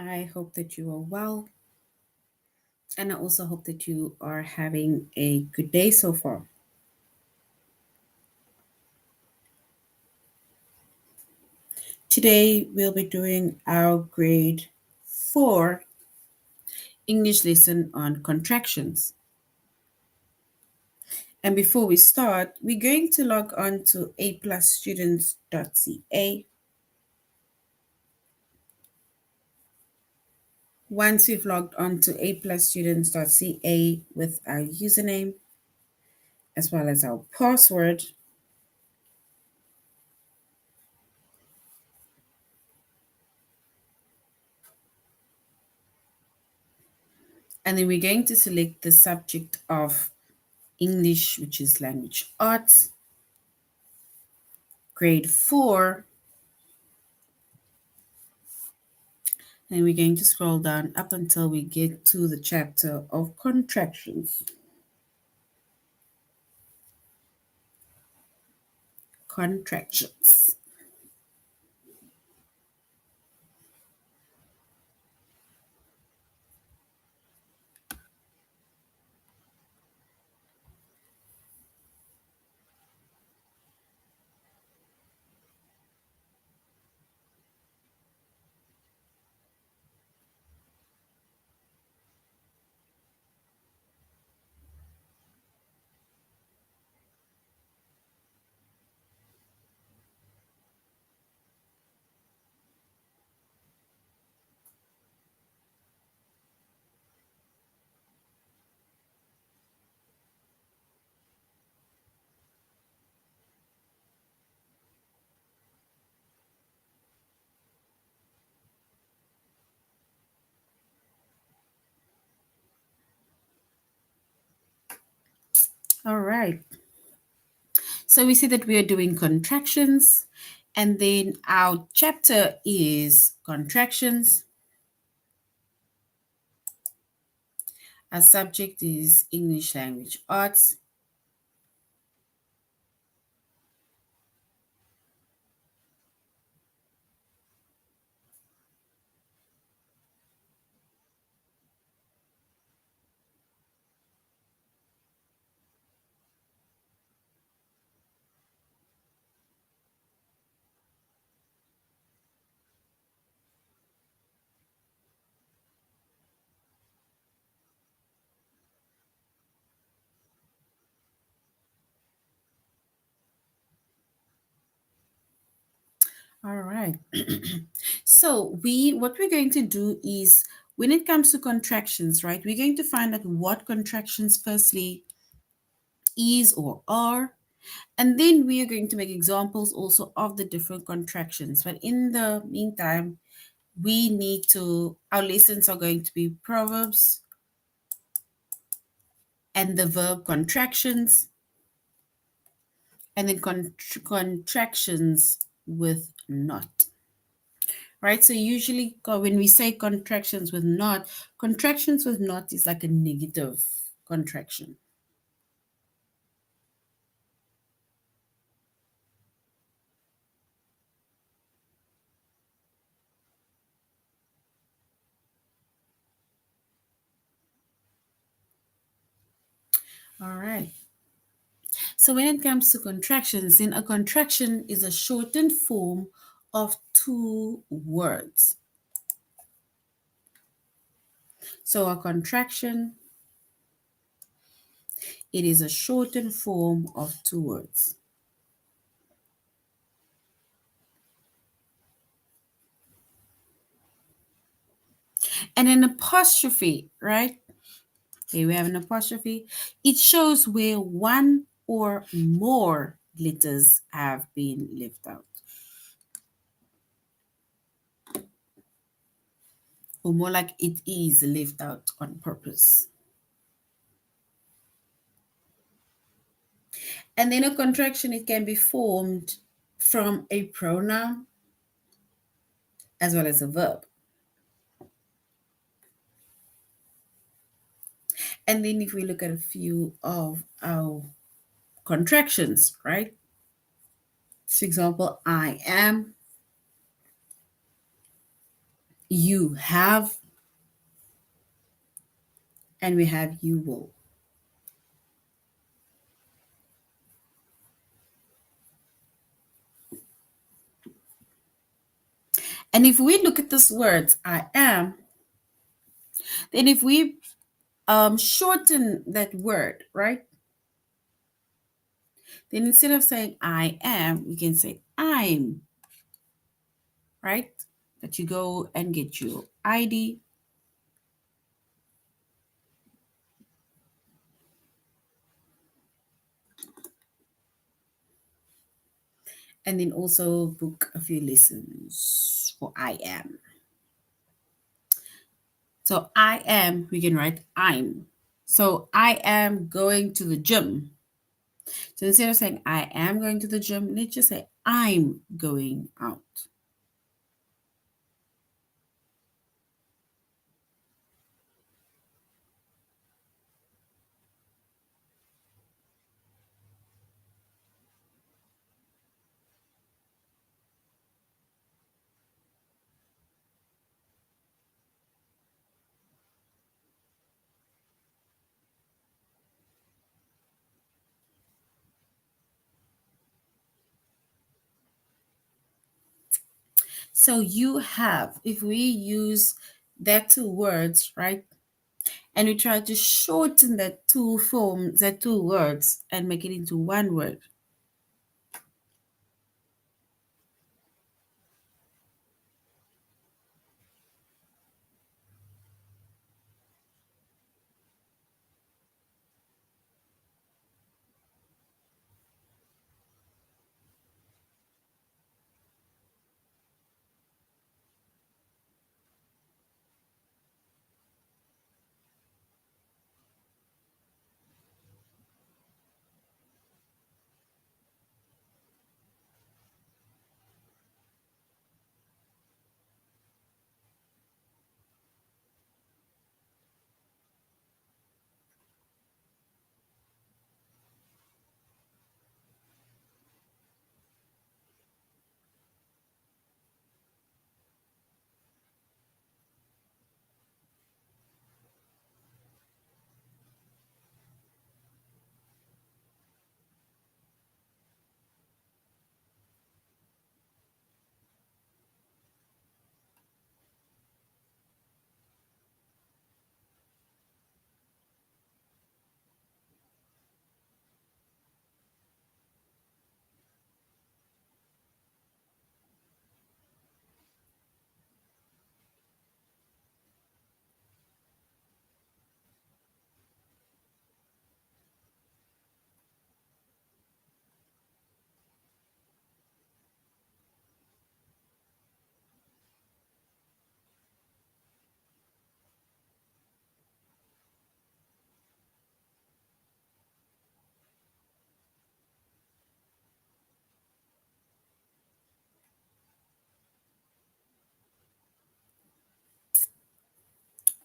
I hope that you are well, and I also hope that you are having a good day so far. Today, we'll be doing our grade 4 English lesson on contractions. And before we start, we're going to log on to aplusstudents.ca. Once we've logged on to aplusstudents.ca with our username as well as our password, and then we're going to select the subject of English, which is language arts, grade 4, and we're going to scroll down up until we get to the chapter of contractions. Contractions. All right. So we see that we are doing contractions, and then our chapter is contractions. Our subject is English language arts. All right. So what we're going to do is when it comes to contractions, right? We're going to find out what contractions firstly is or are, and then we are going to make examples also of the different contractions. But in the meantime, we need to, our lessons are going to be proverbs and the verb contractions, and then contractions with not. Right? So usually when we say contractions with not is like a negative contraction. All right. So when it comes to contractions, then a contraction is a shortened form of two words. So a contraction, it is a shortened form of two words. And an apostrophe, right? Here we have an apostrophe. It shows where one or more letters have been left out. Or more like it is left out on purpose. And then a contraction, it can be formed from a pronoun as well as a verb. And then if we look at a few of our contractions, right? For example, I am, you have, and we have you will. And if we look at this word, I am, then if we shorten that word, right? Then instead of saying I am, we can say I'm, right? That you go and get your ID, and then also book a few lessons for I am. So I am, we can write I'm. So I am going to the gym. So instead of saying I am going to the gym, let's just say I'm going out. So you have, if we use that two words, right? And we try to shorten that two forms, that two words, and make it into one word.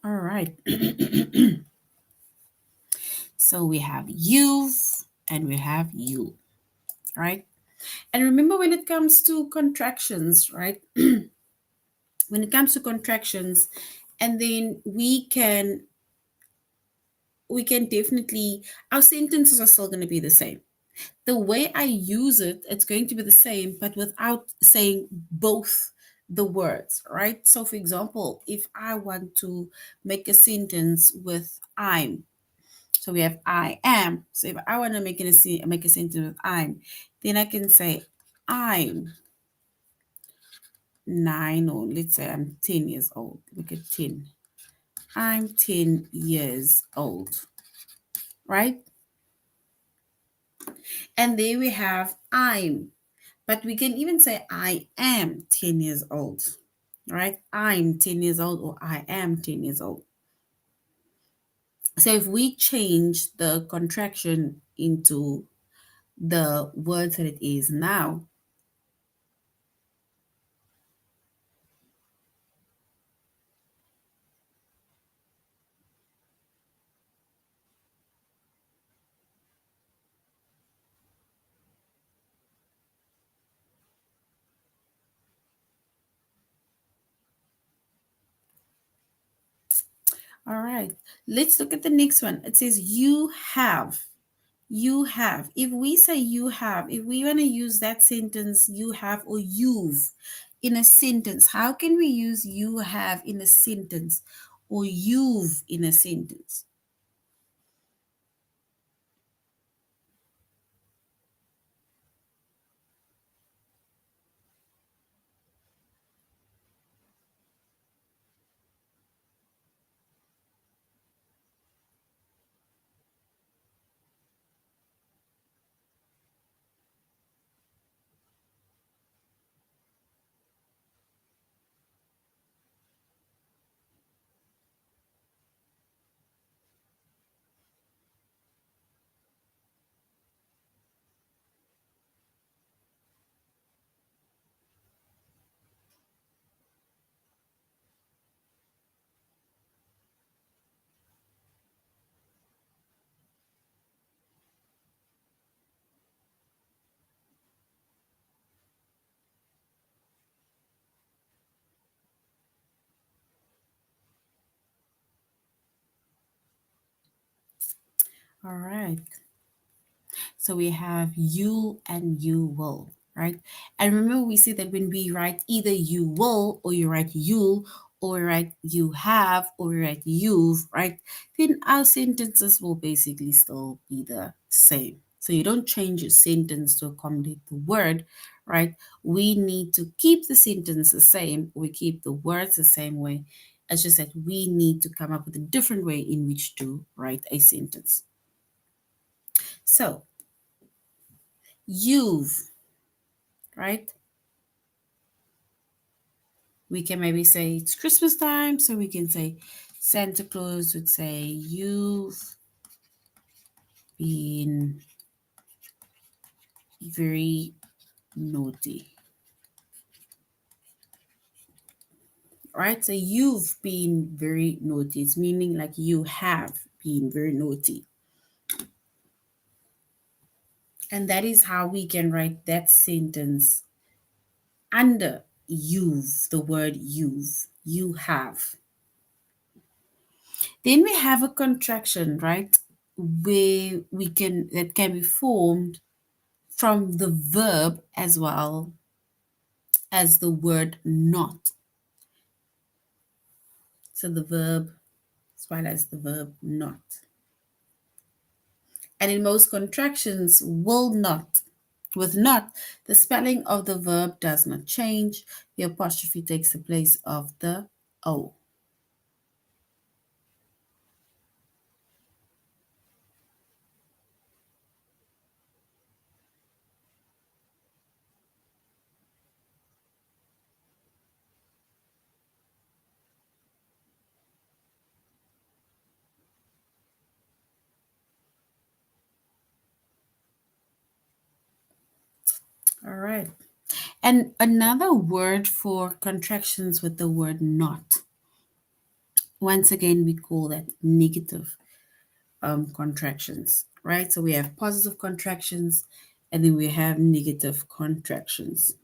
All right. So we have you've and we have you, right? And remember when it comes to contractions, right? When it comes to contractions, and then we can definitely, our sentences are still going to be the same. The way I use it, it's going to be the same, but without saying both the words, right? So, for example, if I want to make a sentence with I'm, so we have I am. So if I want to make a sentence with I'm, then I can say I'm 9, or let's say I'm 10 years old. Look at 10. I'm 10 years old, right? And there we have I'm. But we can even say I am 10 years old, right? I'm 10 years old, or I am 10 years old. So if we change the contraction into the words that it is now, All right. Let's look at the next one. It says you have. You have. If we say you have, if we want to use that sentence, you have or you've in a sentence, how can we use you have in a sentence or you've in a sentence? All right. So we have you and you will, right? And remember, we say that when we write either you will or you write you'll or you write you have or you write you've, right? Then our sentences will basically still be the same. So you don't change your sentence to accommodate the word, right? We need to keep the sentence the same. We keep the words the same way. It's just that we need to come up with a different way in which to write a sentence. So you've, right? We can maybe say it's Christmas time, so we can say Santa Claus would say, you've been very naughty, right? So you've been very naughty. It's meaning like you have been very naughty. And that is how we can write that sentence under you've, the word you've, you have. Then we have a contraction, right? Where we can, that can be formed from the verb as well as the word not. So the verb as well as the verb not. And in most contractions, will not. With not, the spelling of the verb does not change. The apostrophe takes the place of the O. All right. And another word for contractions with the word not. Once again, we call that negative contractions, right? So we have positive contractions and then we have negative contractions.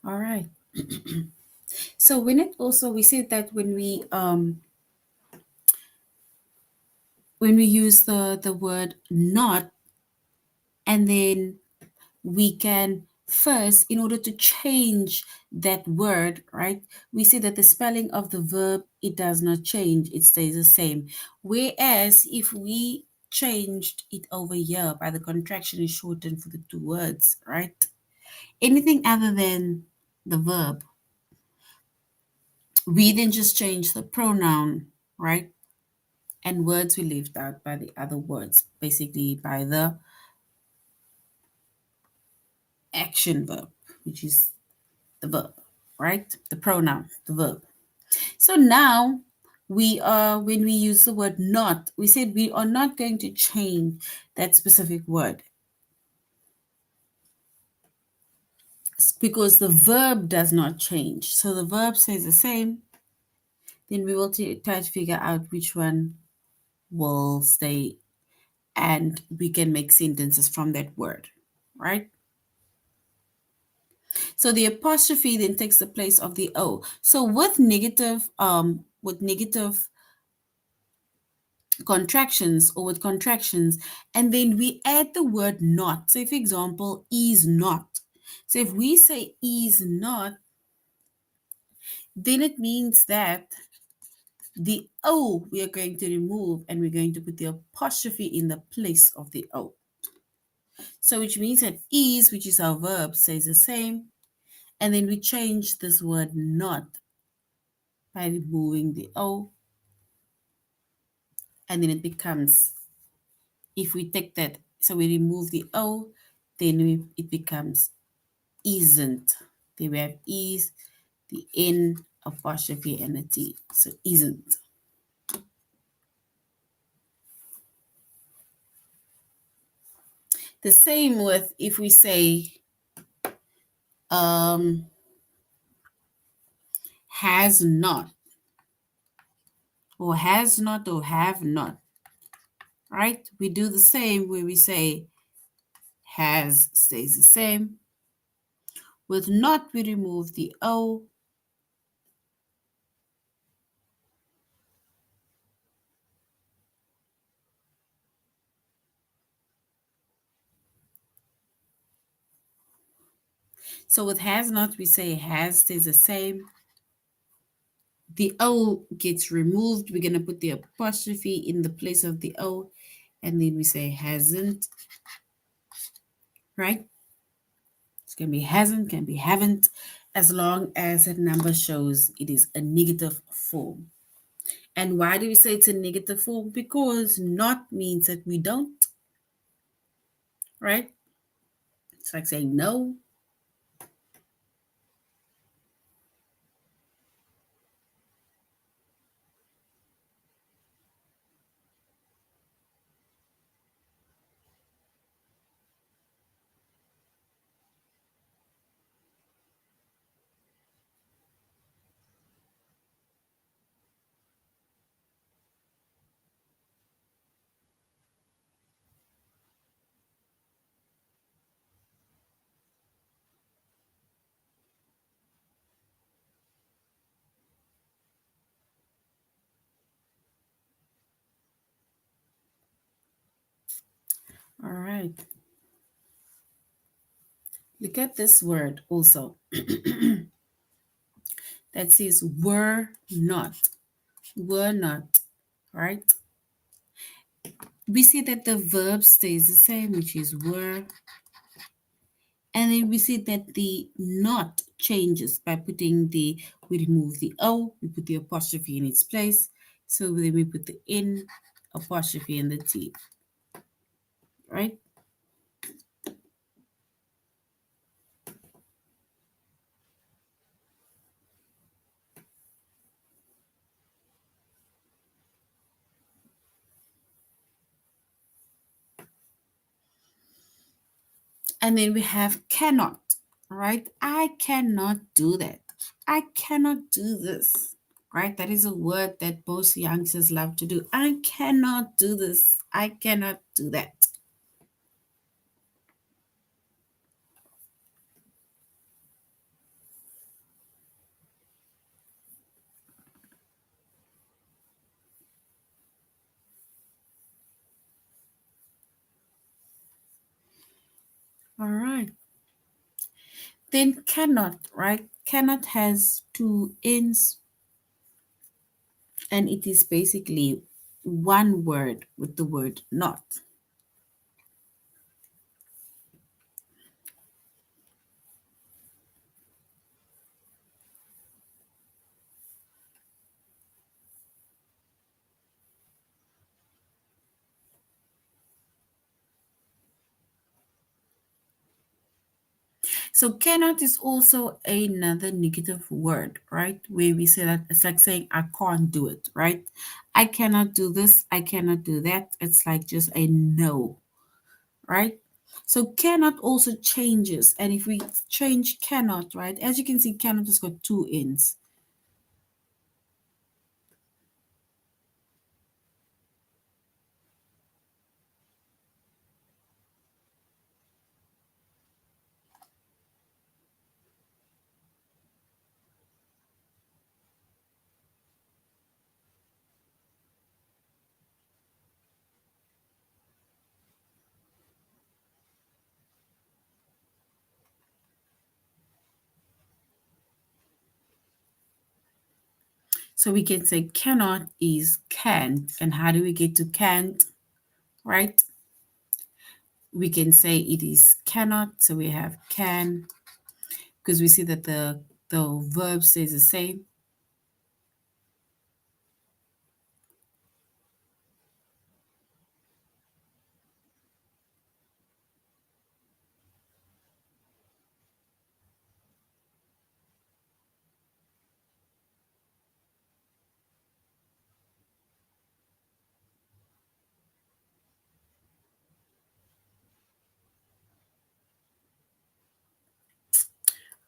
All right. So when it also we say that when we use the word not, and then we can first, in order to change that word, right? We say that the spelling of the verb, it does not change, it stays the same. Whereas if we changed it over here by the contraction is shortened for the two words, right? Anything other than the verb, we then just change the pronoun, right? And words we left out by the other words, basically by the action verb, which is the verb, right? The pronoun, the verb. So now we are, when we use the word not, we said we are not going to change that specific word. because the verb does not change. So the verb stays the same. Then we will try to figure out which one will stay, and we can make sentences from that word, right? So the apostrophe then takes the place of the O. So with negative contractions or with contractions, and then we add the word not. So for example, is not. So if we say is not, then it means that the O we are going to remove, and we're going to put the apostrophe in the place of the O. So which means that is, which is our verb, stays the same. And then we change this word not by removing the O. And then it becomes, if we take that, so we remove the O, then it becomes isn't. Then we have is, the N, apostrophe, and a T. So isn't. The same with if we say has not, or has not, or have not, right? We do the same where we say has stays the same. With not, we remove the O. So with has not, we say has stays the same. The O gets removed. We're going to put the apostrophe in the place of the O, and then we say hasn't, right? It's going to be hasn't, can be haven't, as long as that number shows it is a negative form. And why do we say it's a negative form? Because not means that we don't, right? It's like saying no. All right. Look at this word also that says were not. Were not, right? We see that the verb stays the same, which is were. And then we see that the not changes by we remove the O, we put the apostrophe in its place. So then we put the N, apostrophe, and the T, right? And then we have cannot, right? I cannot do that. I cannot do this, right? That is a word that most youngsters love to do. I cannot do this. I cannot do that. All right. Then cannot, right? Cannot has two ends, and it is basically one word with the word not. So cannot is also another negative word, right? Where we say that it's like saying I can't do it, right? I cannot do this, I cannot do that. It's like just a no, right? So cannot also changes. And if we change cannot, right, as you can see, cannot has got two ends. So we can say cannot is can't. And how do we get to can't, right? We can say it is cannot. So we have can, because we see that the verb stays the same.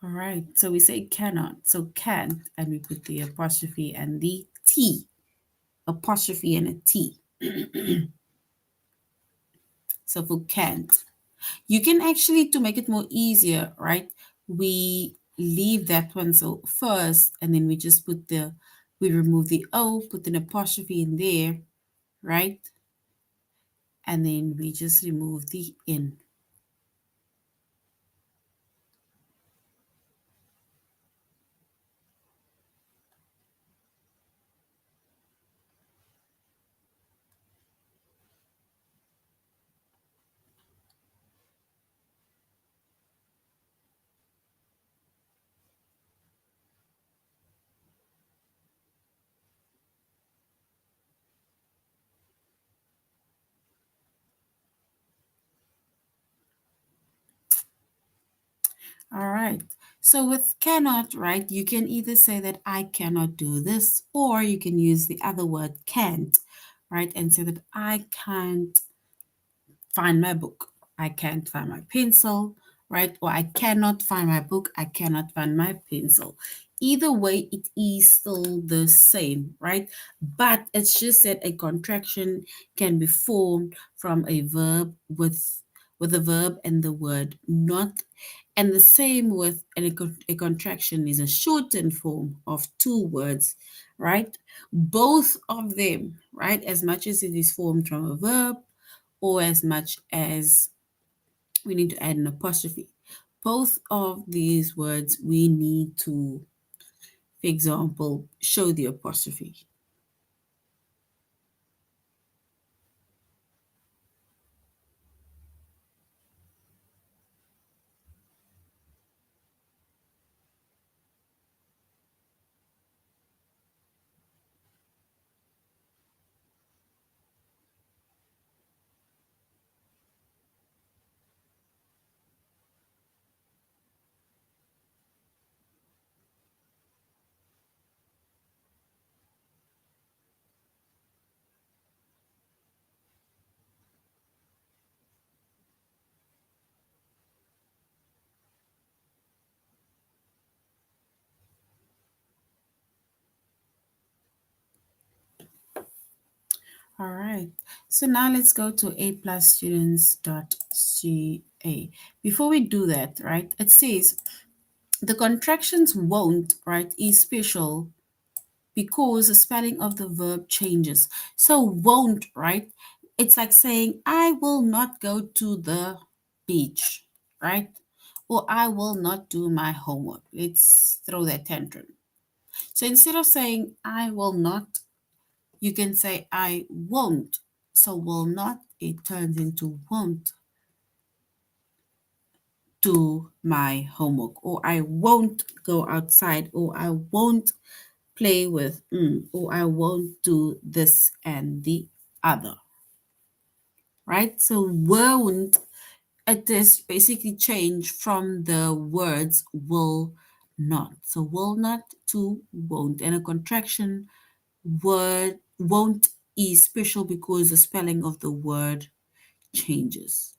All right. So we say cannot. So can't, and we put the apostrophe and the T. Apostrophe and a T. So for can't. You can actually, to make it more easier, right? We leave that one so first, and then we just we remove the O, put an apostrophe in there, right? And then we just remove the N. All right. So with cannot, right, you can either say that I cannot do this, or you can use the other word can't, right, and say that I can't find my book. I can't find my pencil, right? Or I cannot find my book. I cannot find my pencil. Either way, it is still the same, right? But it's just that a contraction can be formed from a verb with a verb and the word not. And the same with a contraction is a shortened form of two words, right? Both of them, right? As much as it is formed from a verb or as much as we need to add an apostrophe. Both of these words we need to, for example, show the apostrophe. All right. So now let's go to aplusstudents.ca. Before we do that, right, it says the contractions won't, right, is special because the spelling of the verb changes. So won't, right? It's like saying I will not go to the beach, right? Or I will not do my homework. Let's throw that tantrum. So instead of saying I will not, you can say I won't. So will not, it turns into won't do my homework, or I won't go outside, or I won't play with, or I won't do this and the other, right? So won't, it is basically change from the words will not. So will not to won't. And a contraction word won't is special because the spelling of the word changes.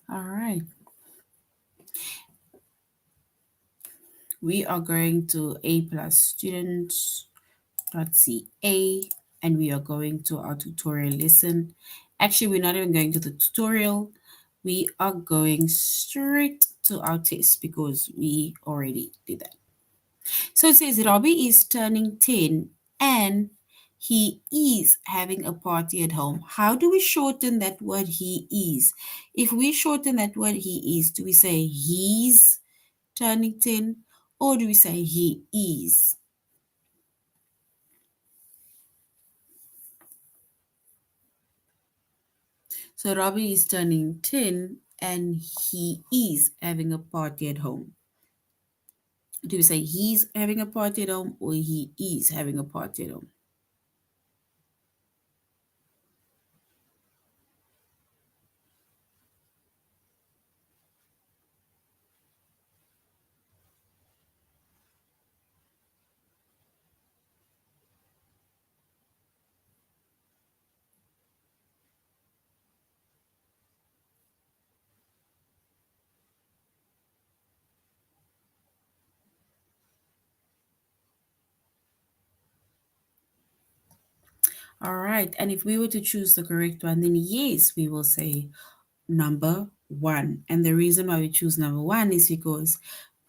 All right. We are going to A plus student.ca and we are going to our tutorial lesson. Actually, we're not even going to the tutorial. We are going straight to our test because we already did that. So it says Robbie is turning 10 and he is having a party at home. How do we shorten that word he is? If we shorten that word he is, do we say he's turning 10 or do we say he is? So Robbie is turning 10 and he is having a party at home. Do we say he's having a party at home or he is having a party at home? All right. And if we were to choose the correct one, then yes, we will say number one. And the reason why we choose number one is because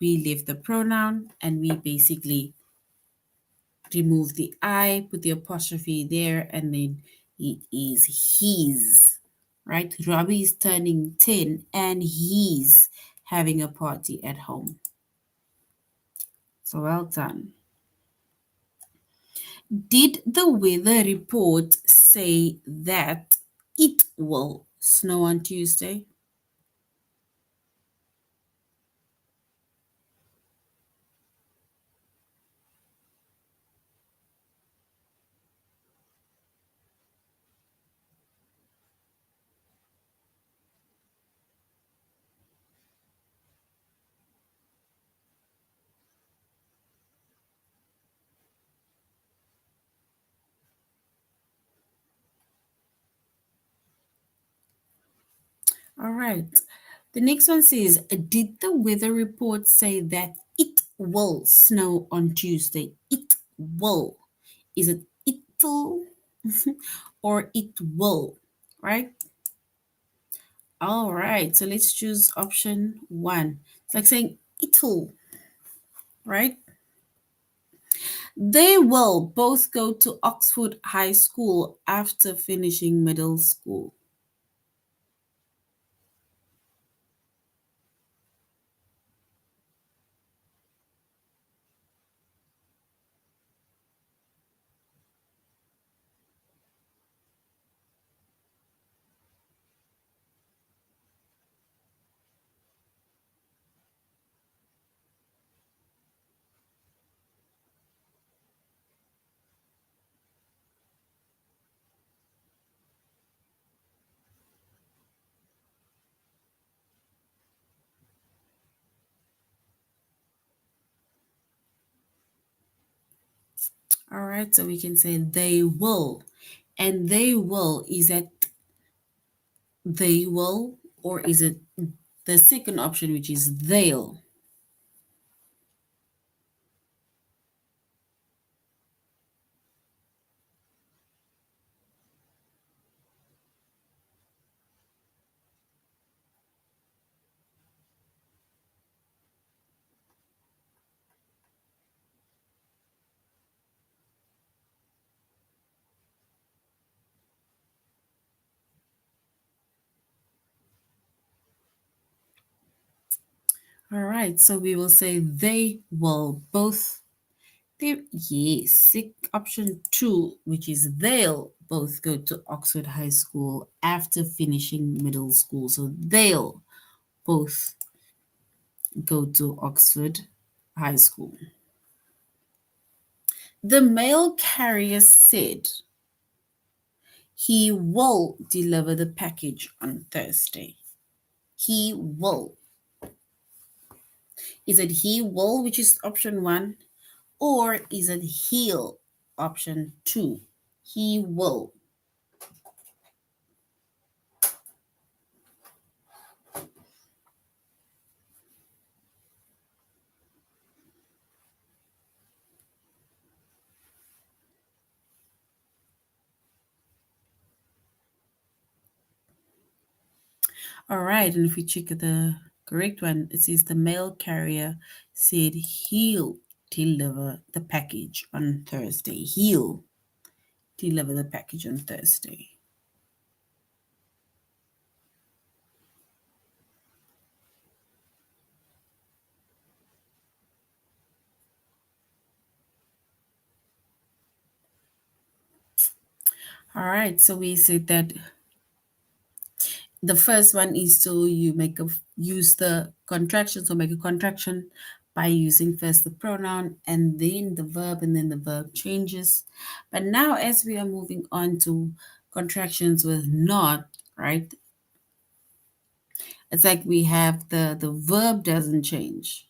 we leave the pronoun and we basically remove the I, put the apostrophe there, and then it is his, right? Robbie is turning 10 and he's having a party at home. So well done. Did the weather report say that it will snow on Tuesday? All right. The next one says, did the weather report say that it will snow on Tuesday? It will. Is it it'll or it will? Right? All right. So let's choose option one. It's like saying it'll, right? They will both go to Oxford High School after finishing middle school. All right. So we can say they will. And they will, is that they will, or is it the second option, which is they'll? All right, so we will say they will both. They, yes, option two, which is they'll both go to Oxford High School after finishing middle school. So they'll both go to Oxford High School. The mail carrier said he will deliver the package on Thursday. He will. Is it he will, which is option one, or is it he'll, option two? He will. All right, and if we check the correct one, it says the mail carrier said he'll deliver the package on Thursday. He'll deliver the package on Thursday. All right, so we said that the first one is to you make a use the contraction, so make a contraction by using first the pronoun and then the verb, and then the verb changes. But now as we are moving on to contractions with not, right, it's like we have the verb doesn't change.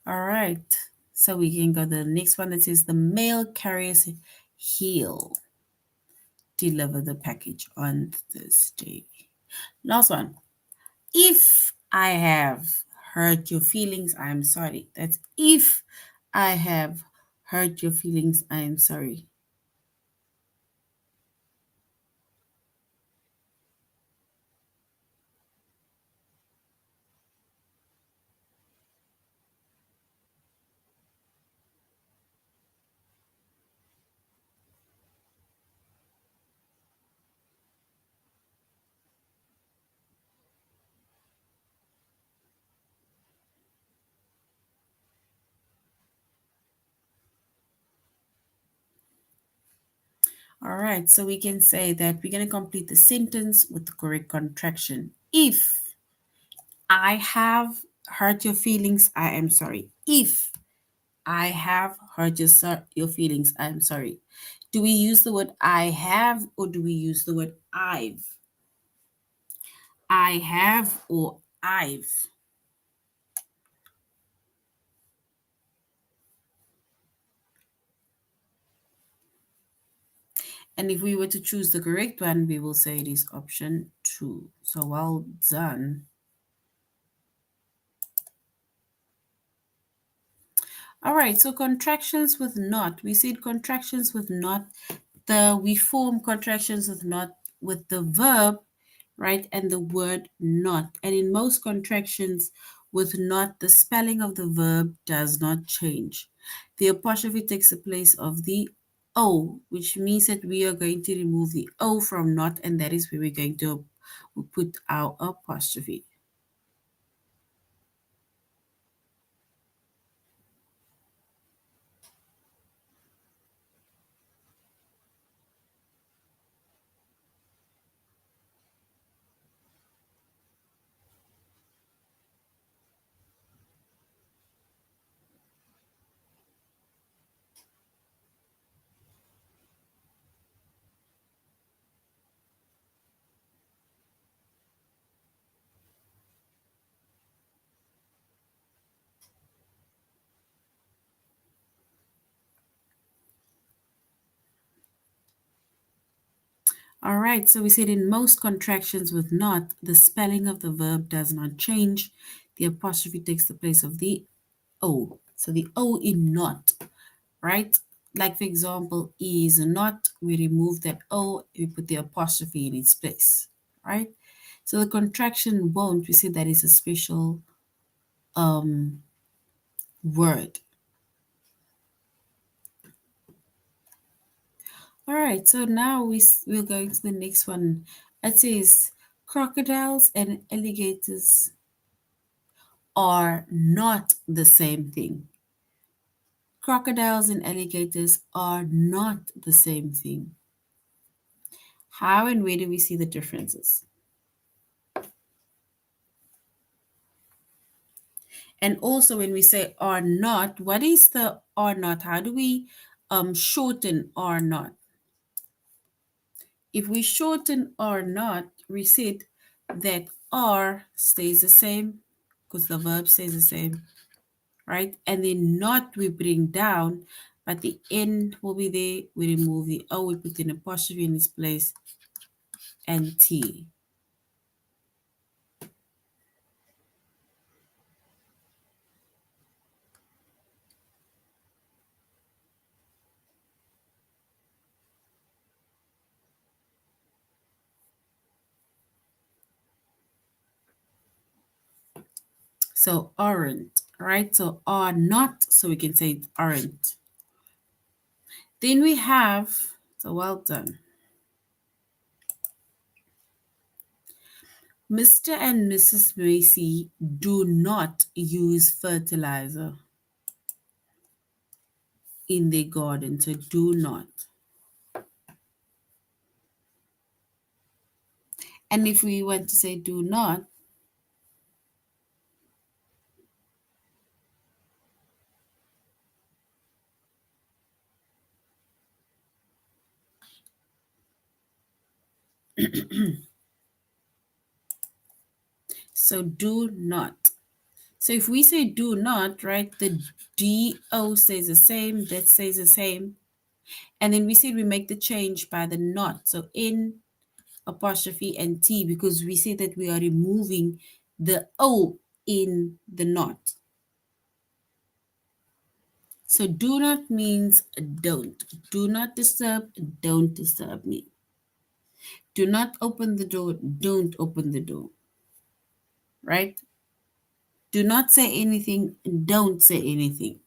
All right, so we can go to the next one that says the mail carriers he'll deliver the package on Thursday. Last one. If I have hurt your feelings, I am sorry. That's if I have hurt your feelings, I am sorry. All right, so we can say that we're going to complete the sentence with the correct contraction. If I have hurt your feelings, I am sorry. If I have hurt your feelings, I am sorry. Do we use the word I have or do we use the word I've? I have or I've? And if we were to choose the correct one, we will say it is option 2. So well done. All right, so contractions with not. We said contractions with not. We form contractions with not with the verb, right, and the word not. And in most contractions with not, the spelling of the verb does not change. The apostrophe takes the place of the O, which means that we are going to remove the O from not, and that is where we're going to put our apostrophe. All right, so we said in most contractions with not, the spelling of the verb does not change. The apostrophe takes the place of the O. So the O in not, right? Like for example, is not, we remove that O, we put the apostrophe in its place, right? So the contraction won't, we say that is a special word. All right, so now we're going to the next one. It says crocodiles and alligators are not the same thing. Crocodiles and alligators are not the same thing. How and where do we see the differences? And also, when we say are not, what is the are not? How do we shorten are not? If we shorten are not, we said that are stays the same because the verb stays the same, right? And then not we bring down, but the N will be there. We remove the O, we put an apostrophe in its place, and T. So aren't, right? So are not, so we can say aren't. Then we have, so well done. Mr. and Mrs. Macy do not use fertilizer in their garden. So do not. And if we want to say do not, so do not. So if we say do not, right, the DO stays the same, that stays the same. And then we said we make the change by the not. So N apostrophe and T, because we say that we are removing the O in the not. So do not means don't. Do not disturb, don't disturb me. Do not open the door, don't open the door. Right? Do not say anything, don't say anything.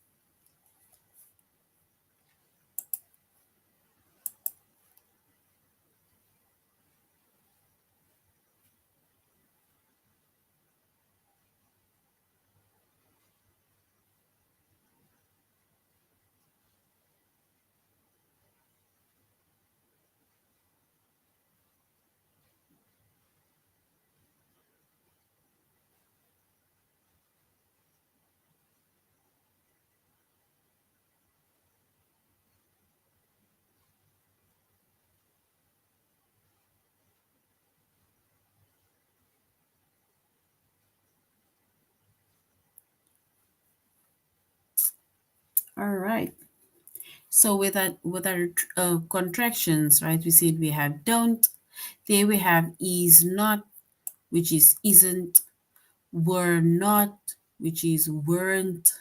All right. So with our contractions, right? We said we have don't. There we have is not, which is isn't. Were not, which is weren't,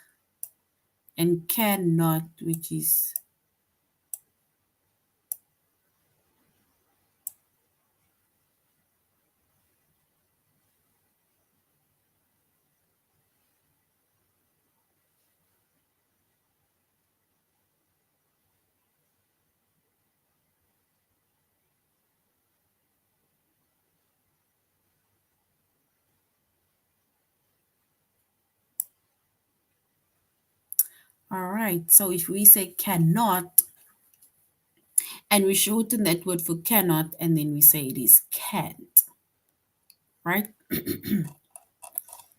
and cannot, which is. All right. So if we say cannot, and we shorten that word for cannot, and then we say it is can't, right?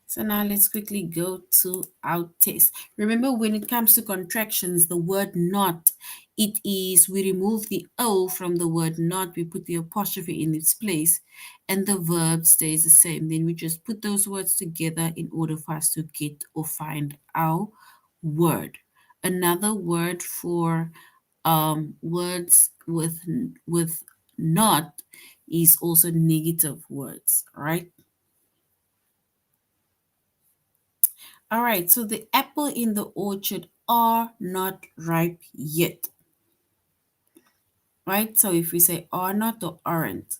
So now let's quickly go to our test. Remember, when it comes to contractions, the word not, it is, we remove the O from the word not, we put the apostrophe in its place, and the verb stays the same. Then we just put those words together in order for us to get or find our word. Another word for words with not is also negative words, right? All right, so the apple in the orchard are not ripe yet, right? So if we say are not or aren't.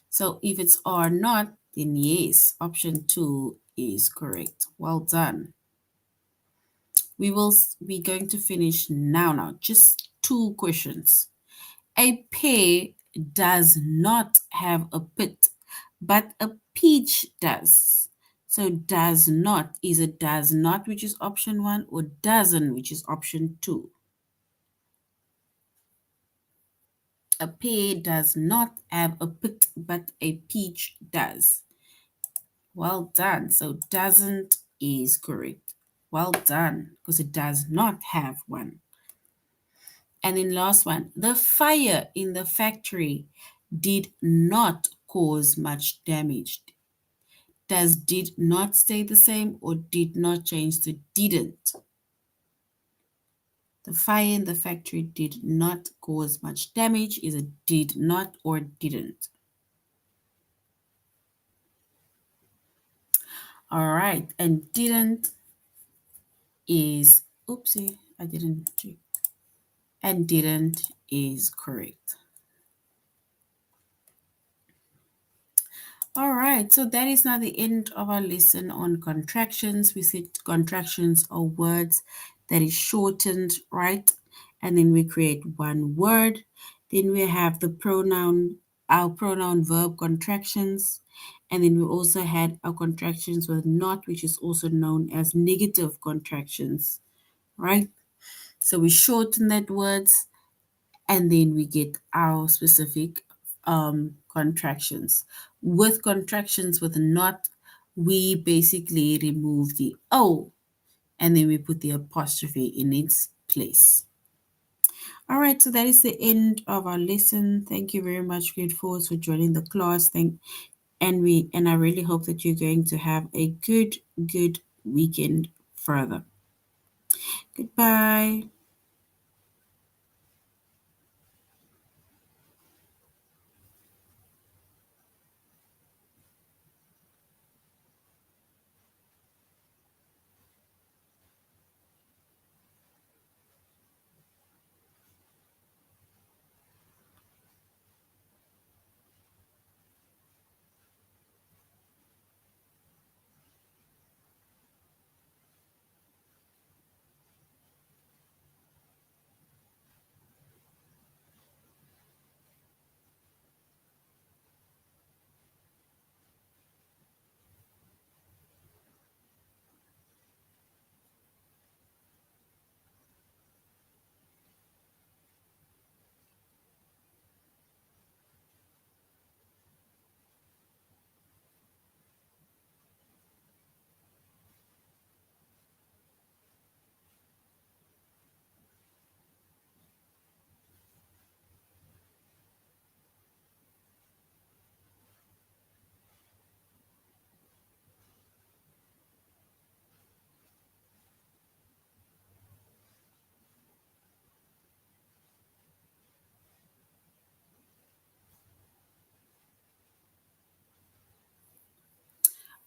So if it's are not, then yes, option 2 is correct. Well done. We will be going to finish now. Just 2 questions. A pear does not have a pit, but a peach does. So does not, is it does not, which is option 1, or doesn't, which is option 2? A pear does not have a pit, but a peach does. Well done. So doesn't is correct. Well done, because it does not have one. And then last one, the fire in the factory did not cause much damage. Does did not stay the same or did not change to didn't? The fire in the factory did not cause much damage. Is it did not or didn't? All right, and didn't is, oopsie, I didn't check. And didn't is correct. All right, so that is now the end of our lesson on contractions. We said contractions are words that is shortened, right? And then we create one word. Then we have the pronoun, our pronoun verb contractions. And then we also had our contractions with not, which is also known as negative contractions, right? So we shorten that words and then we get our specific contractions. With contractions with not, we basically remove the O and then we put the apostrophe in its place. All right, so that is the end of our lesson. Thank you very much, grade fours, for joining the class. And I really hope that you're going to have a good weekend further. Goodbye.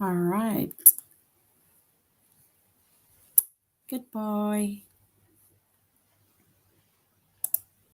All right. Goodbye.